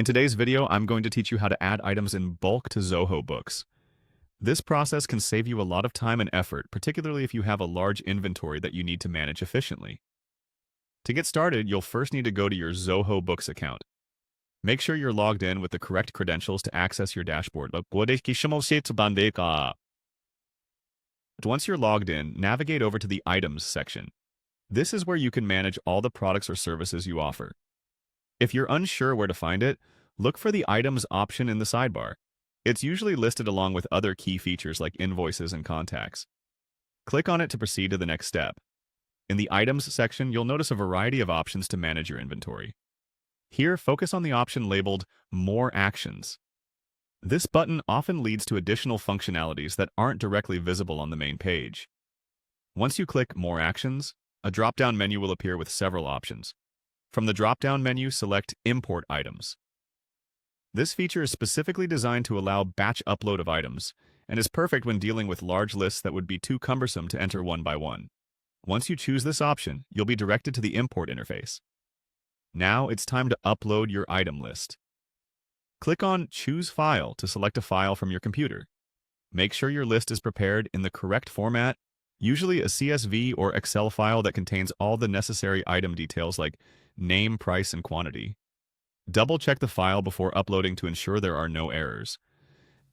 In today's video, I'm going to teach you how to add items in bulk to Zoho Books. This process can save you a lot of time and effort, particularly if you have a large inventory that you need to manage efficiently. To get started, you'll first need to go to your Zoho Books account. Make sure you're logged in with the correct credentials to access your dashboard. Once you're logged in, navigate over to the Items section. This is where you can manage all the products or services you offer. If you're unsure where to find it, look for the Items option in the sidebar. It's usually listed along with other key features like invoices and contacts. Click on it to proceed to the next step. In the Items section, you'll notice a variety of options to manage your inventory. Here, focus on the option labeled More Actions. This button often leads to additional functionalities that aren't directly visible on the main page. Once you click More Actions, a drop-down menu will appear with several options. From the drop-down menu, select Import Items. This feature is specifically designed to allow batch upload of items, and is perfect when dealing with large lists that would be too cumbersome to enter one by one. Once you choose this option, you'll be directed to the import interface. Now it's time to upload your item list. Click on Choose File to select a file from your computer. Make sure your list is prepared in the correct format, usually a CSV or Excel file that contains all the necessary item details like name, price, and quantity. Double-check the file before uploading to ensure there are no errors.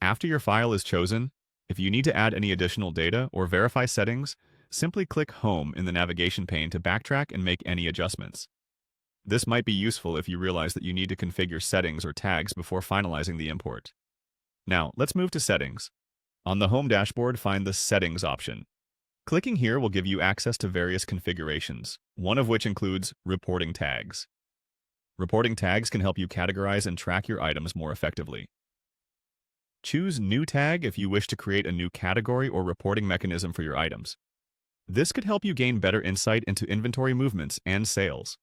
After your file is chosen, if you need to add any additional data or verify settings, simply click Home in the navigation pane to backtrack and make any adjustments. This might be useful if you realize that you need to configure settings or tags before finalizing the import. Now, let's move to Settings. On the Home dashboard, find the Settings option. Clicking here will give you access to various configurations, one of which includes reporting tags. Reporting tags can help you categorize and track your items more effectively. Choose New Tag if you wish to create a new category or reporting mechanism for your items. This could help you gain better insight into inventory movements and sales.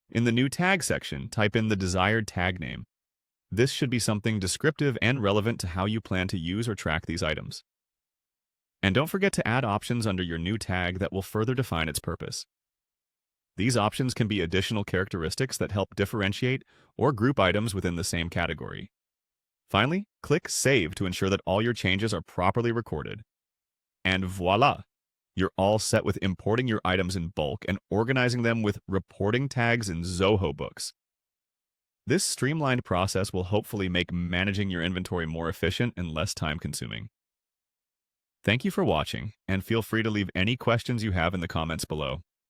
In the New Tag section, type in the desired tag name. This should be something descriptive and relevant to how you plan to use or track these items. And don't forget to add options under your new tag that will further define its purpose. These options can be additional characteristics that help differentiate or group items within the same category. Finally, click Save to ensure that all your changes are properly recorded. And voila! You're all set with importing your items in bulk and organizing them with reporting tags in Zoho Books. This streamlined process will hopefully make managing your inventory more efficient and less time-consuming. Thank you for watching, and feel free to leave any questions you have in the comments below.